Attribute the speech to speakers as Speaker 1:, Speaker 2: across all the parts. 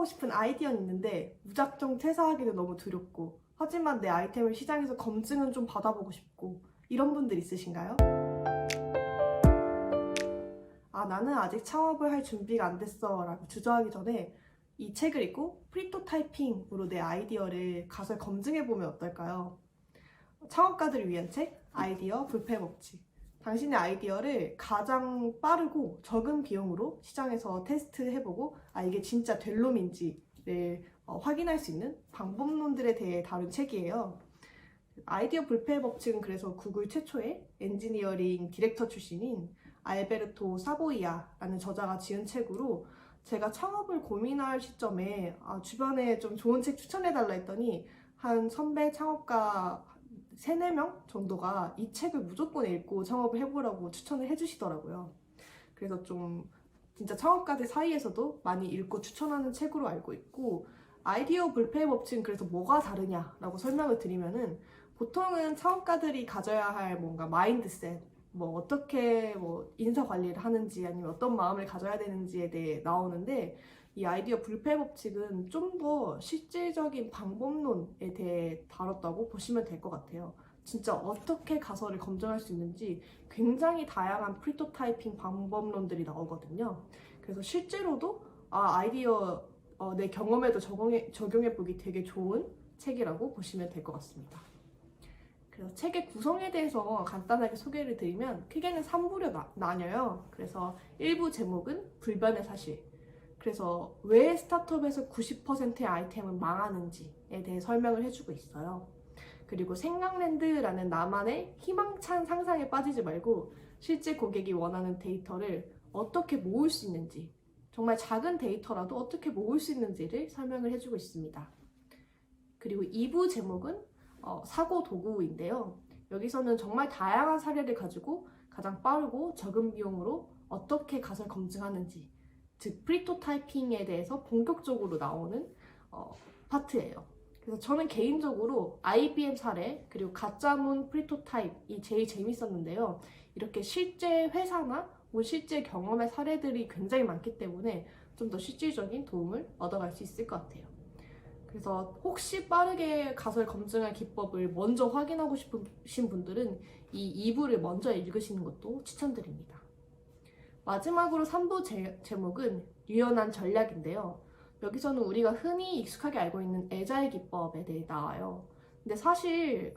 Speaker 1: 창업하고 싶은 아이디어는 있는데 무작정 퇴사하기는 너무 두렵고, 하지만 내 아이템을 시장에서 검증은 좀 받아보고 싶고, 이런 분들 있으신가요? 아, 나는 아직 창업을 할 준비가 안 됐어 라고 주저하기 전에 이 책을 읽고 프리토타이핑으로 내 아이디어를 가설 검증해보면 어떨까요? 창업가들을 위한 책, 아이디어 불패 법칙. 당신의 아이디어를 가장 빠르고 적은 비용으로 시장에서 테스트해보고, 아, 이게 진짜 될 놈인지를 확인할 수 있는 방법론들에 대해 다룬 책이에요. 아이디어 불패 법칙은 그래서 구글 최초의 엔지니어링 디렉터 출신인 알베르토 사보이아라는 저자가 지은 책으로, 제가 창업을 고민할 시점에 주변에 좀 좋은 책 추천해달라 했더니 한 선배 창업가 3, 4명 정도가 이 책을 무조건 읽고 창업을 해보라고 추천을 해주시더라고요. 그래서 좀 진짜 창업가들 사이에서도 많이 읽고 추천하는 책으로 알고 있고, 아이디어 불패 법칙은 그래서 뭐가 다르냐라고 설명을 드리면은, 보통은 창업가들이 가져야 할 뭔가 마인드셋, 뭐 어떻게 뭐 인사 관리를 하는지 아니면 어떤 마음을 가져야 되는지에 대해 나오는데, 이 아이디어 불패 법칙은 좀 더 실질적인 방법론에 대해 다뤘다고 보시면 될 것 같아요. 진짜 어떻게 가설을 검증할 수 있는지 굉장히 다양한 프리토타이핑 방법론들이 나오거든요. 그래서 실제로도 아이디어 내 경험에도 적용해보기 되게 좋은 책이라고 보시면 될 것 같습니다. 그래서 책의 구성에 대해서 간단하게 소개를 드리면 크게는 3부로 나뉘어요. 그래서 1부 제목은 불변의 사실. 그래서 왜 스타트업에서 90%의 아이템은 망하는지에 대해 설명을 해주고 있어요. 그리고 생각랜드라는 나만의 희망찬 상상에 빠지지 말고 실제 고객이 원하는 데이터를 어떻게 모을 수 있는지, 정말 작은 데이터라도 어떻게 모을 수 있는지를 설명을 해주고 있습니다. 그리고 2부 제목은 사고 도구인데요. 여기서는 정말 다양한 사례를 가지고 가장 빠르고 적은 비용으로 어떻게 가설 검증하는지, 즉 프리토타이핑에 대해서 본격적으로 나오는 파트예요. 그래서 저는 개인적으로 IBM 사례 그리고 가짜문 프리토타입이 제일 재밌었는데요. 이렇게 실제 회사나 뭐 실제 경험의 사례들이 굉장히 많기 때문에 좀 더 실질적인 도움을 얻어갈 수 있을 것 같아요. 그래서 혹시 빠르게 가설 검증할 기법을 먼저 확인하고 싶으신 분들은 이 2부를 먼저 읽으시는 것도 추천드립니다. 마지막으로 3부 제목은 유연한 전략인데요. 여기서는 우리가 흔히 익숙하게 알고 있는 애자일 기법에 대해 나와요. 근데 사실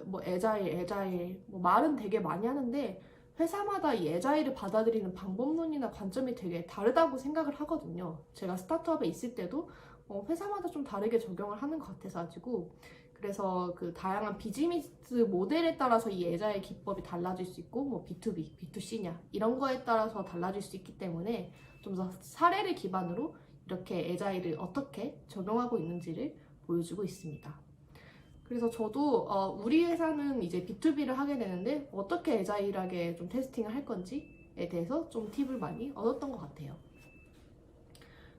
Speaker 1: 뭐 애자일 뭐 말은 되게 많이 하는데, 회사마다 이 애자일을 받아들이는 방법론이나 관점이 되게 다르다고 생각을 하거든요. 제가 스타트업에 있을 때도 회사마다 좀 다르게 적용을 하는 것 같아서 가지고, 그래서 그 다양한 비즈니스 모델에 따라서 이 애자일 기법이 달라질 수 있고, 뭐 B2B, B2C냐 이런 거에 따라서 달라질 수 있기 때문에 좀 더 사례를 기반으로 이렇게 애자일을 어떻게 적용하고 있는지를 보여주고 있습니다. 그래서 저도 우리 회사는 이제 B2B를 하게 되는데 어떻게 애자일하게 좀 테스팅을 할 건지에 대해서 좀 팁을 많이 얻었던 것 같아요.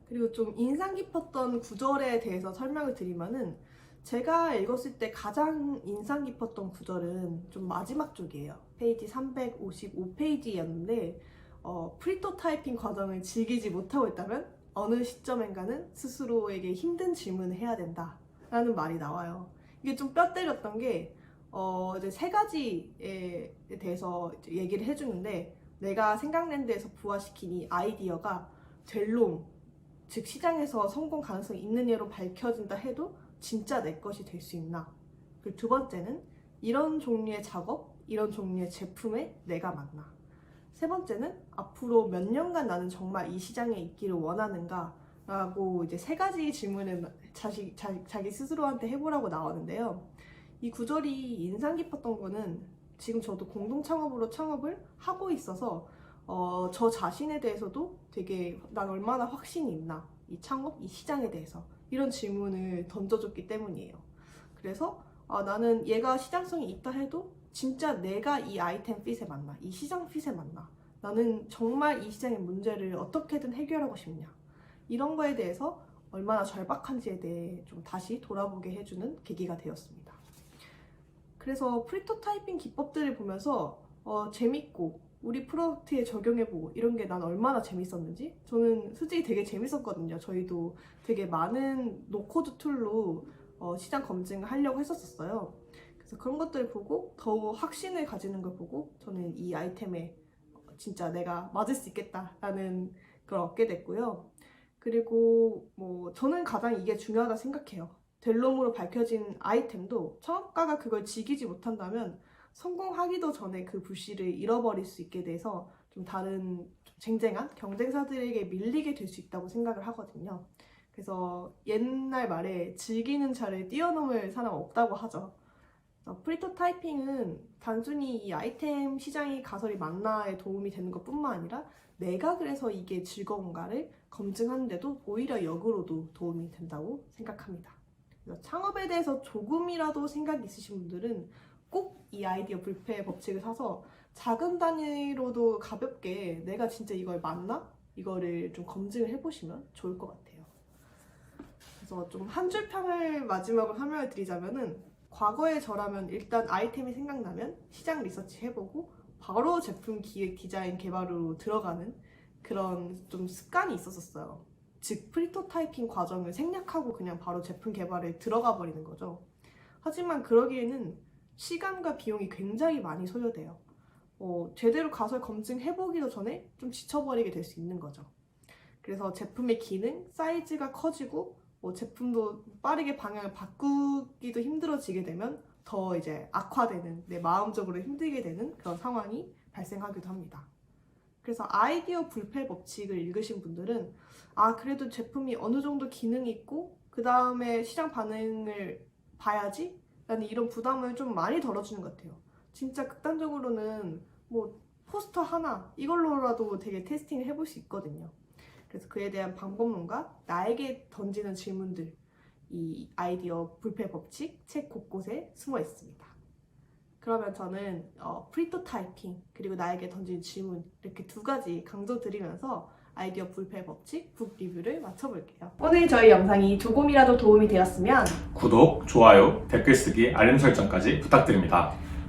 Speaker 1: 그리고 좀 인상 깊었던 구절에 대해서 설명을 드리면은, 제가 읽었을 때 가장 인상 깊었던 구절은 좀 마지막 쪽이에요. 페이지 355페이지였는데, 프리토타이핑 과정을 즐기지 못하고 있다면 어느 시점인가는 스스로에게 힘든 질문을 해야 된다 라는 말이 나와요. 이게 좀 뼈 때렸던 게, 이제 3가지에 대해서 얘기를 해주는데, 내가 생각랜드에서 부화시킨 이 아이디어가 될 놈, 즉 시장에서 성공 가능성이 있는 예로 밝혀진다 해도 진짜 내 것이 될 수 있나? 그리고 2번째는 이런 종류의 작업, 이런 종류의 제품에 내가 맞나? 3번째는 앞으로 몇 년간 나는 정말 이 시장에 있기를 원하는가? 라고 이제 3가지 질문을 자기 스스로한테 해보라고 나오는데요. 이 구절이 인상 깊었던 거는, 지금 저도 공동창업으로 창업을 하고 있어서 저 자신에 대해서도 되게 난 얼마나 확신이 있나, 이 창업, 이 시장에 대해서 이런 질문을 던져줬기 때문이에요. 그래서 나는 얘가 시장성이 있다 해도 진짜 내가 이 아이템 핏에 맞나, 이 시장 핏에 맞나, 나는 정말 이 시장의 문제를 어떻게든 해결하고 싶냐, 이런 거에 대해서 얼마나 절박한지에 대해 좀 다시 돌아보게 해주는 계기가 되었습니다. 그래서 프리토타이핑 기법들을 보면서 재밌고 우리 프로덕트에 적용해보고 이런 게 난 얼마나 재밌었는지 저는 솔직히 되게 재밌었거든요. 저희도 되게 많은 노코드 툴로 시장 검증을 하려고 했었어요. 그래서 그런 것들을 보고 더 확신을 가지는 걸 보고 저는 이 아이템에 진짜 내가 맞을 수 있겠다라는 걸 얻게 됐고요. 그리고 뭐 저는 가장 이게 중요하다 생각해요. 델롬으로 밝혀진 아이템도 창업가가 그걸 지키지 못한다면 성공하기도 전에 그 불씨를 잃어버릴 수 있게 돼서 좀 다른 좀 쟁쟁한 경쟁사들에게 밀리게 될 수 있다고 생각을 하거든요. 그래서 옛날 말에 즐기는 자를 뛰어넘을 사람 없다고 하죠. 프리토타이핑은 단순히 이 아이템 시장이 가설이 맞나에 도움이 되는 것뿐만 아니라 내가 그래서 이게 즐거운가를 검증하는데도 오히려 역으로도 도움이 된다고 생각합니다. 그래서 창업에 대해서 조금이라도 생각이 있으신 분들은 꼭 이 아이디어 불패 법칙을 사서 작은 단위로도 가볍게 내가 진짜 이걸 맞나? 이거를 좀 검증을 해보시면 좋을 것 같아요. 그래서 좀 한 줄 평을 마지막으로 설명을 드리자면은 과거의 저라면 일단 아이템이 생각나면 시장 리서치 해보고 바로 제품 기획, 디자인, 개발으로 들어가는 그런 좀 습관이 있었어요. 즉 프리토타이핑 과정을 생략하고 그냥 바로 제품 개발에 들어가 버리는 거죠. 하지만 그러기에는 시간과 비용이 굉장히 많이 소요돼요. 제대로 가설 검증해보기도 전에 좀 지쳐버리게 될 수 있는 거죠. 그래서 제품의 기능, 사이즈가 커지고 제품도 빠르게 방향을 바꾸기도 힘들어지게 되면 더 이제 악화되는, 내 마음적으로 힘들게 되는 그런 상황이 발생하기도 합니다. 그래서 아이디어 불패 법칙을 읽으신 분들은 그래도 제품이 어느 정도 기능이 있고 그 다음에 시장 반응을 봐야지 라는 이런 부담을 좀 많이 덜어주는 것 같아요. 진짜 극단적으로는 뭐 포스터 하나 이걸로라도 되게 테스팅을 해볼 수 있거든요. 그래서 그에 대한 방법론과 나에게 던지는 질문들, 이 아이디어 불패 법칙 책 곳곳에 숨어 있습니다. 그러면 저는 프리토타이핑 그리고 나에게 던진 질문 이렇게 두 가지 강조드리면서 아이디어 불패 법칙 북 리뷰를 마쳐볼게요. 오늘 저희 영상이 조금이라도 도움이 되었으면
Speaker 2: 구독, 좋아요, 댓글 쓰기, 알림 설정까지 부탁드립니다.